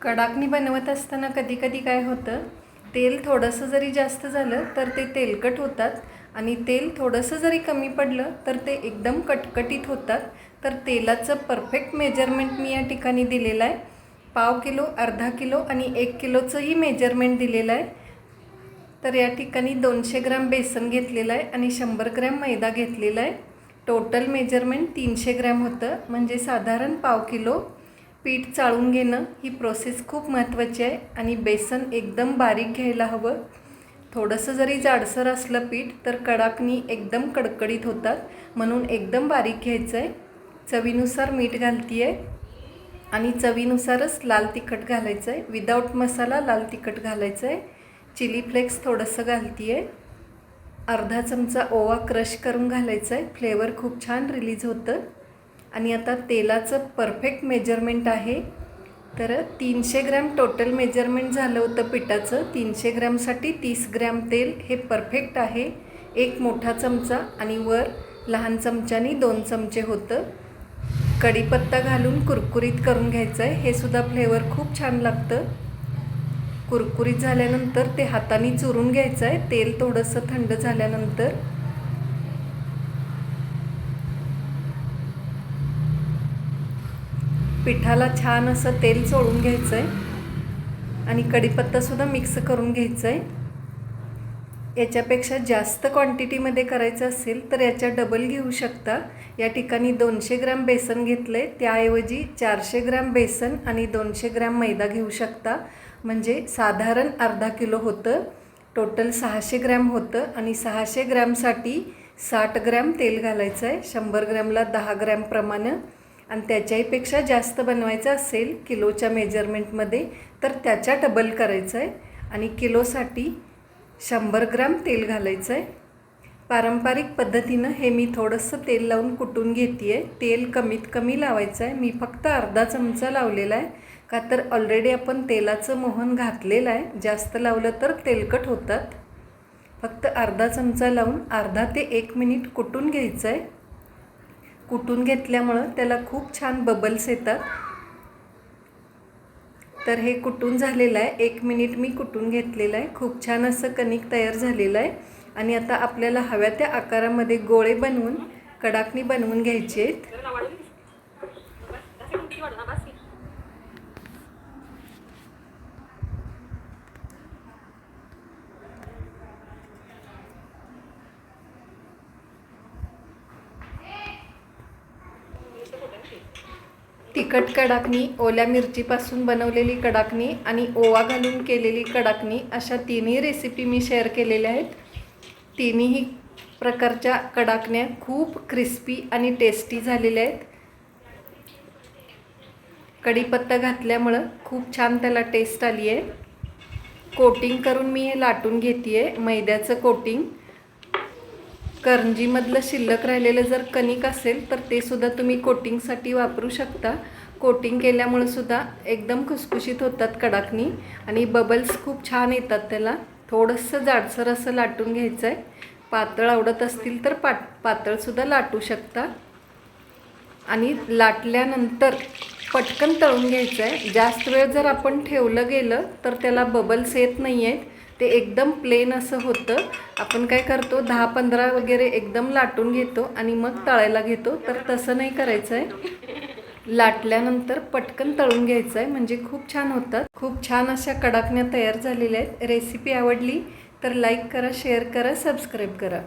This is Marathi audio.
कडाकणी बनवत असताना कधी कधी काय होतं, तेल थोडंसं जरी जास्त झालं तर ते तेलकट होतात आणि तेल थोडंसं जरी कमी पडलं तर ते एकदम कटकटीत होतात. तर तेलाचं परफेक्ट मेजरमेंट मी या ठिकाणी दिलेलं आहे. पाव किलो, अर्धा किलो आणि 1 किलोचंही मेजरमेंट दिलेलं आहे. तर या ठिकाणी 200 ग्रॅम बेसन घेतलेलं आहे आणि 100 ग्रॅम मैदा घेतलेला आहे. टोटल मेजरमेंट 300 ग्रॅम होतं, म्हणजे साधारण पाव किलो. पीठ चाळून घेणं ही प्रोसेस खूप महत्त्वाची आहे आणि बेसन एकदम बारीक घ्यायला हवं. थोडंसं जरी जाडसर असलं पीठ तर कडाकणी एकदम कडकडीत होतात, म्हणून एकदम बारीक घ्यायचं आहे. चवीनुसार मीठ घालते आहे आणि चवीनुसारच लाल तिखट घालायचं आहे. विदाऊट मसाला लाल तिखट घालायचं आहे. चिली फ्लेक्स थोडंसं घालते आहे. अर्धा चमचा ओवा क्रश करून घालायचा आहे. फ्लेवर खूप छान रिलीज होतं. आणि आता तेलाचं परफेक्ट मेजरमेंट आहे. तर 300 ग्रॅम टोटल मेजरमेंट झालं होतं पिठाचं. 300 ग्रॅमसाठी 30 ग्रॅम तेल हे परफेक्ट आहे. एक मोठा चमचा आणि वर लहान चमच्यानी 2 चमचे होतं. कढीपत्ता घालून कुरकुरीत करून घ्यायचं आहे. हे सुद्धा फ्लेवर खूप छान लागतं. कुरकुरीत झाल्यानंतर ते हाताने चुरून घ्यायचं आहे. तेल थोडंसं थंड झाल्यानंतर पिठाला छान असं तेल चोळून घ्यायचं आहे आणि कढीपत्तासुद्धा मिक्स करून घ्यायचं आहे. याच्यापेक्षा जास्त क्वांटिटीमध्ये करायचं असेल तर याच्या डबल घेऊ शकता. या ठिकाणी 200 ग्रॅम बेसन घेतलं आहे, त्याऐवजी 400 ग्रॅम बेसन आणि 200 ग्रॅम मैदा घेऊ शकता. म्हणजे साधारण अर्धा किलो होतं. टोटल 600 ग्रॅम होतं आणि 600 ग्रॅमसाठी 60 ग्रॅम तेल घालायचं आहे. 100 ग्रॅमला 10 ग्रॅम प्रमाणे. आणि त्याच्याहीपेक्षा जास्त बनवायचं असेल किलोच्या मेजरमेंटमध्ये तर त्याच्या डबल करायचं आहे आणि किलोसाठी 100 ग्रॅम तेल घालायचं आहे. पारंपरिक पद्धतीनं हे मी थोडंसं तेल लावून कुटून घेते आहे. तेल कमीत कमी लावायचं आहे. मी फक्त अर्धा चमचा लावलेला आहे, का तर ऑलरेडी आपण तेलाचं मोहन घातलेलं आहे. जास्त लावलं तर तेलकट होतात. फक्त अर्धा चमचा लावून अर्धा ते 1 मिनिट कुटून घ्यायचं आहे. कुटून घेतल्यामुळं त्याला खूप छान बबल्स येतात. तर हे कुटून झालेलं आहे. 1 मिनिट मी कुटून घेतलेलं आहे. खूप छान असं कणिक तयार झालेलं आहे. आणि आता आपल्याला हव्या त्या आकारामध्ये गोळे बनवून कडाकणी बनवून घ्यायचे आहेत. तिखट कडाकणी, ओल्या मिरचीपासून बनवलेली कडाकणी आणि ओवा घालून केलेली कडाकणी, अशा तिन्ही रेसिपी मी शेअर केलेल्या आहेत. तिन्ही प्रकारच्या कडाकण्या खूप क्रिस्पी आणि टेस्टी झालेल्या आहेत. कढीपत्ता घातल्यामुळं खूप छान त्याला टेस्ट आली आहे. कोटिंग करून मी हे लाटून घेते आहे, मैद्याचं कोटिंग. करंजीमधलं शिल्लक राहिलेलं जर कणिक असेल तर ते सुद्धा तुम्ही कोटिंगसाठी वापरू शकता. कोटिंग केल्यामुळे सुद्धा एकदम खुसखुशीत होतात कडाकणी आणि बबल्स खूप छान येतात त्याला. थोडंसं जाडसर असं लाटून घ्यायचं आहे. पातळ आवडत असतील तर पातळसुद्धा लाटू शकता. आणि लाटल्यानंतर पटकन तळून घ्यायचं आहे. जास्त वेळ जर आपण ठेवलं गेलं तर त्याला बबल्स येत नाही आहेत. ते एकदम प्लेन असं होतं. आपण काय करतो 10-15 वगैरे एकदम लाटून घेतो आणि मग तळायला घेतो, तर तसं नाही करायचं आहे. लाटल्यानंतर पटकन तळून घ्यायचं आहे, म्हणजे खूप छान होतात. खूप छान अशा कडाकण्या तयार झालेल्या आहेत. रेसिपी आवडली तर लाईक करा, शेअर करा, सबस्क्राईब करा.